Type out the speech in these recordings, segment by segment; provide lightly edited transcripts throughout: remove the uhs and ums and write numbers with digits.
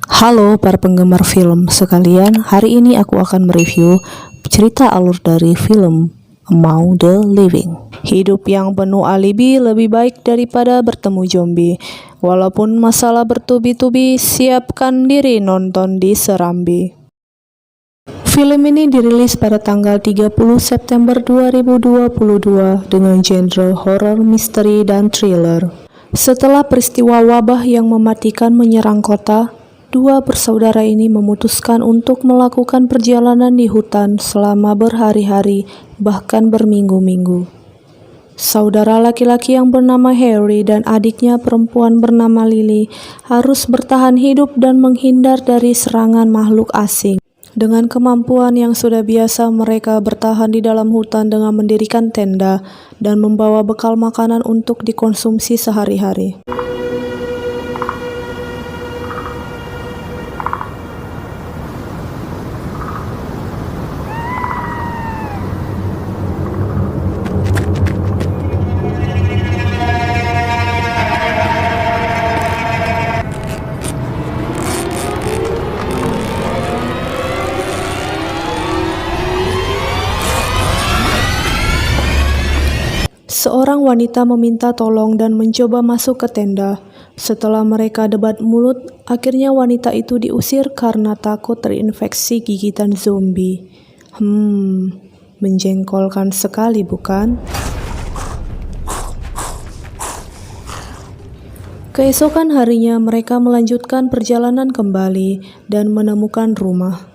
Halo para penggemar film sekalian, hari ini aku akan mereview cerita alur dari film Among the Living. Hidup yang penuh alibi lebih baik daripada bertemu zombie. Walaupun masalah bertubi-tubi, siapkan diri nonton di Serambi. Film ini dirilis pada tanggal 30 September 2022 dengan genre horror, misteri, dan thriller. Setelah peristiwa wabah yang mematikan menyerang kota, dua bersaudara ini memutuskan untuk melakukan perjalanan di hutan selama berhari-hari, bahkan berminggu-minggu. Saudara laki-laki yang bernama Harry dan adiknya perempuan bernama Lily harus bertahan hidup dan menghindar dari serangan makhluk asing. Dengan kemampuan yang sudah biasa, mereka bertahan di dalam hutan dengan mendirikan tenda dan membawa bekal makanan untuk dikonsumsi sehari-hari. Seorang wanita meminta tolong dan mencoba masuk ke tenda. Setelah mereka debat mulut, akhirnya wanita itu diusir karena takut terinfeksi gigitan zombie. Menjengkolkan sekali bukan? Keesokan harinya mereka melanjutkan perjalanan kembali dan menemukan rumah.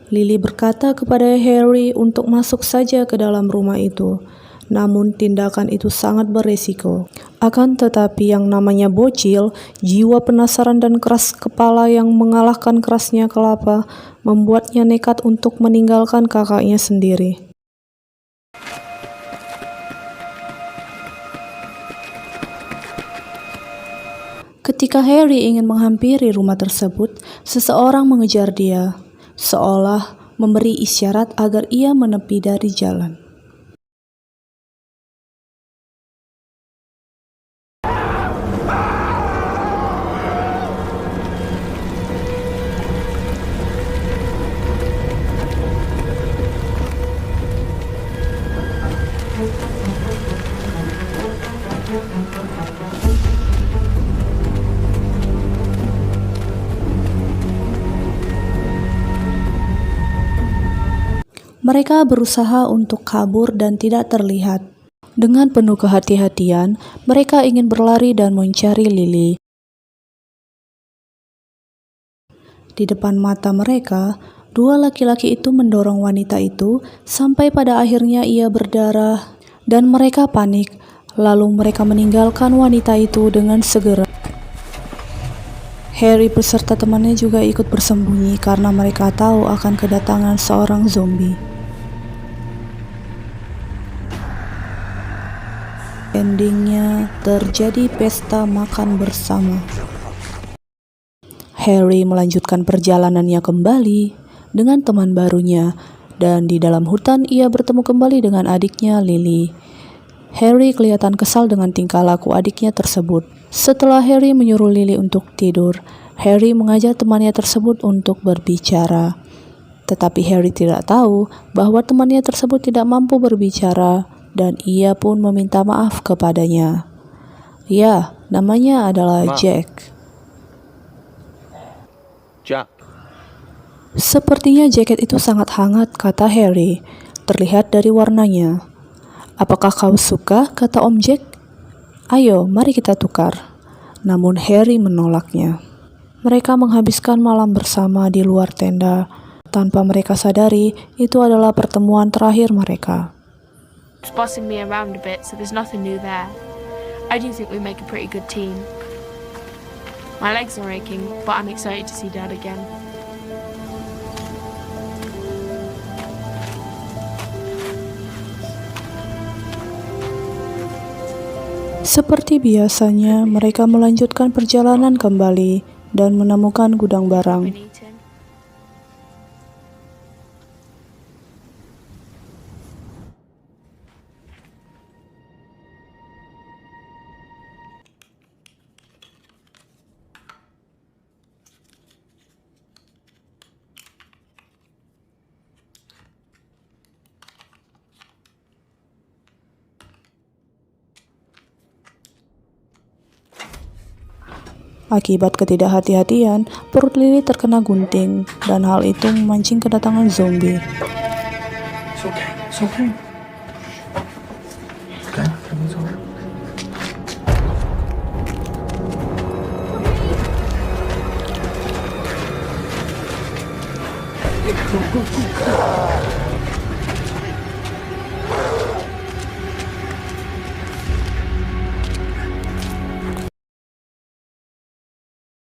Lily berkata kepada Harry untuk masuk saja ke dalam rumah itu. Namun tindakan itu sangat beresiko. Akan tetapi yang namanya bocil, jiwa penasaran dan keras kepala yang mengalahkan kerasnya kelapa, membuatnya nekat untuk meninggalkan kakaknya sendiri. Ketika Harry ingin menghampiri rumah tersebut, seseorang mengejar dia, seolah memberi isyarat agar ia menepi dari jalan. Mereka berusaha untuk kabur dan tidak terlihat. Dengan penuh kehati-hatian, mereka ingin berlari dan mencari Lily. Di depan mata mereka, dua laki-laki itu mendorong wanita itu sampai pada akhirnya ia berdarah dan mereka panik. Lalu mereka meninggalkan wanita itu dengan segera. Harry beserta temannya juga ikut bersembunyi karena mereka tahu akan kedatangan seorang zombie. Endingnya terjadi pesta makan bersama. Harry melanjutkan perjalanannya kembali dengan teman barunya, dan di dalam hutan ia bertemu kembali dengan adiknya Lily. Harry kelihatan kesal dengan tingkah laku adiknya tersebut. Setelah Harry menyuruh Lily untuk tidur, Harry mengajak temannya tersebut untuk berbicara. Tetapi Harry tidak tahu bahwa temannya tersebut tidak mampu berbicara, dan ia pun meminta maaf kepadanya. Ya, namanya adalah Jack. Sepertinya jaket itu sangat hangat, kata Harry. Terlihat dari warnanya. Apakah kau suka, kata Om Jack. Ayo, mari kita tukar. Namun Harry menolaknya. Mereka menghabiskan malam bersama di luar tenda. Tanpa mereka sadari, itu adalah pertemuan terakhir mereka. Just bossing me around a bit, so there's nothing new there. I do think we make a pretty good team. My legs are aching, but I'm excited to see Dad again. Seperti biasanya, mereka melanjutkan perjalanan kembali dan menemukan gudang barang. Been eating. Akibat ketidakhati-hatian, perut Lily terkena gunting dan hal itu memancing kedatangan zombie. It's okay. It's okay. Okay, everything's all right.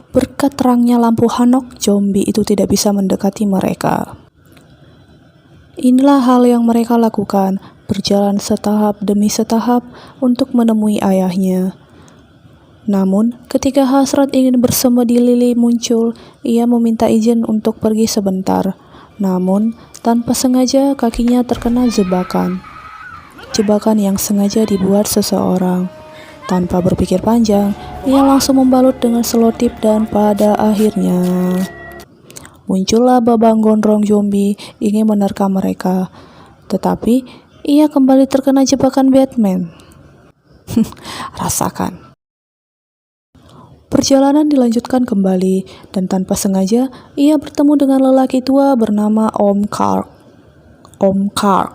Berkat terangnya lampu Hanok, zombie itu tidak bisa mendekati mereka. Inilah hal yang mereka lakukan, berjalan setahap demi setahap untuk menemui ayahnya. Namun, ketika hasrat ingin bersemedi Lily muncul, ia meminta izin untuk pergi sebentar. Namun, tanpa sengaja kakinya terkena jebakan. Jebakan yang sengaja dibuat seseorang. Tanpa berpikir panjang, ia langsung membalut dengan selotip dan pada akhirnya muncullah babang gondrong zombie ingin menerkam mereka. Tetapi, ia kembali terkena jebakan Batman. Rasakan. Perjalanan dilanjutkan kembali, dan tanpa sengaja, ia bertemu dengan lelaki tua bernama Om Kark. Om Kark.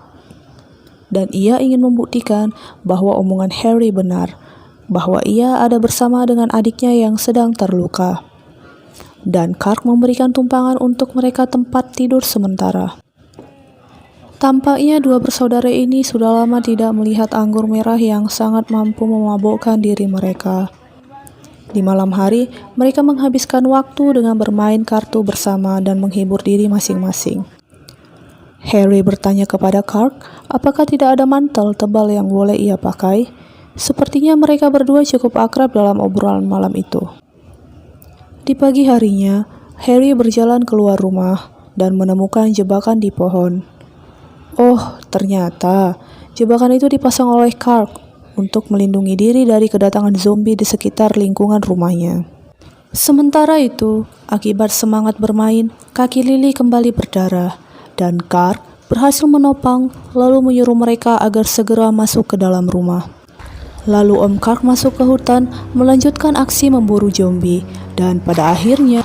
Dan ia ingin membuktikan bahwa omongan Harry benar, bahwa ia ada bersama dengan adiknya yang sedang terluka. Dan Kark memberikan tumpangan untuk mereka tempat tidur sementara. Tampaknya dua bersaudara ini sudah lama tidak melihat anggur merah yang sangat mampu memabukkan diri mereka. Di malam hari, mereka menghabiskan waktu dengan bermain kartu bersama dan menghibur diri masing-masing. Harry bertanya kepada Kark, apakah tidak ada mantel tebal yang boleh ia pakai? Sepertinya mereka berdua cukup akrab dalam obrolan malam itu. Di pagi harinya, Harry berjalan keluar rumah dan menemukan jebakan di pohon. Oh, ternyata jebakan itu dipasang oleh Kark untuk melindungi diri dari kedatangan zombie di sekitar lingkungan rumahnya. Sementara itu, akibat semangat bermain, kaki Lily kembali berdarah, dan Kark berhasil menopang lalu menyuruh mereka agar segera masuk ke dalam rumah. Lalu Om Kark masuk ke hutan, melanjutkan aksi memburu zombie, dan pada akhirnya,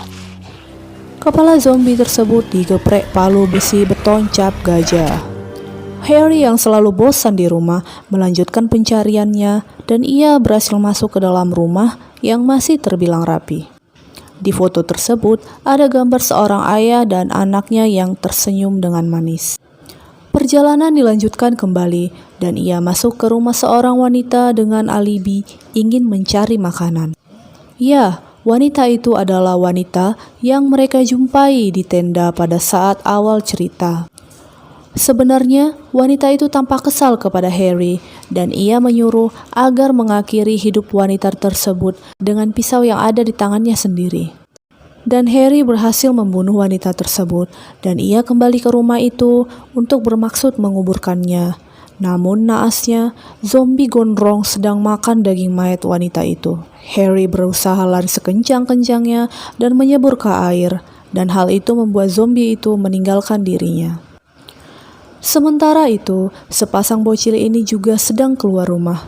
kepala zombie tersebut digeprek palu besi beton cap gajah. Harry yang selalu bosan di rumah melanjutkan pencariannya dan ia berhasil masuk ke dalam rumah yang masih terbilang rapi. Di foto tersebut ada gambar seorang ayah dan anaknya yang tersenyum dengan manis. Perjalanan dilanjutkan kembali dan ia masuk ke rumah seorang wanita dengan alibi ingin mencari makanan. Ya, wanita itu adalah wanita yang mereka jumpai di tenda pada saat awal cerita. Sebenarnya, wanita itu tampak kesal kepada Harry dan ia menyuruh agar mengakhiri hidup wanita tersebut dengan pisau yang ada di tangannya sendiri. Dan Harry berhasil membunuh wanita tersebut dan ia kembali ke rumah itu untuk bermaksud menguburkannya. Namun naasnya, zombie gondrong sedang makan daging mayat wanita itu. Harry berusaha lari sekencang-kencangnya dan menyebur ke air, dan hal itu membuat zombie itu meninggalkan dirinya. Sementara itu, sepasang bocil ini juga sedang keluar rumah.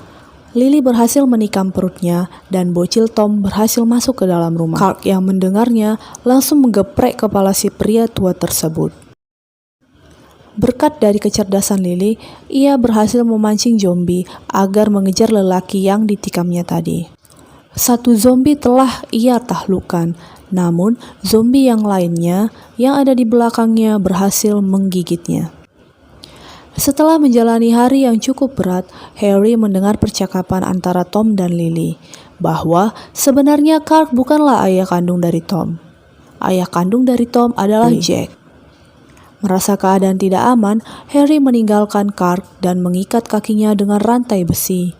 Lily berhasil menikam perutnya dan bocil Tom berhasil masuk ke dalam rumah. Kark yang mendengarnya langsung menggeprek kepala si pria tua tersebut. Berkat dari kecerdasan Lily, ia berhasil memancing zombie agar mengejar lelaki yang ditikamnya tadi. Satu zombie telah ia taklukkan, namun zombie yang lainnya yang ada di belakangnya berhasil menggigitnya. Setelah menjalani hari yang cukup berat, Harry mendengar percakapan antara Tom dan Lily, bahwa sebenarnya Kark bukanlah ayah kandung dari Tom. Ayah kandung dari Tom adalah Jack. Merasa keadaan tidak aman, Harry meninggalkan Kark dan mengikat kakinya dengan rantai besi.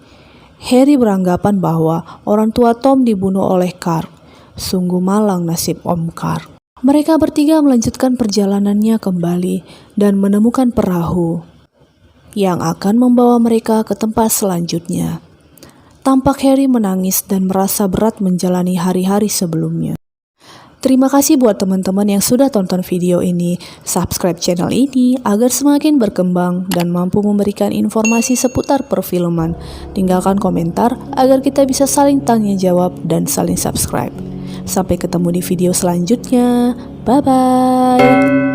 Harry beranggapan bahwa orang tua Tom dibunuh oleh Kark. Sungguh malang nasib Om Kark. Mereka bertiga melanjutkan perjalanannya kembali dan menemukan perahu yang akan membawa mereka ke tempat selanjutnya. Tampak Harry menangis dan merasa berat menjalani hari-hari sebelumnya. Terima kasih buat teman-teman yang sudah tonton video ini. Subscribe channel ini agar semakin berkembang dan mampu memberikan informasi seputar perfilman. Tinggalkan komentar agar kita bisa saling tanya jawab dan saling subscribe. Sampai ketemu di video selanjutnya. Bye bye.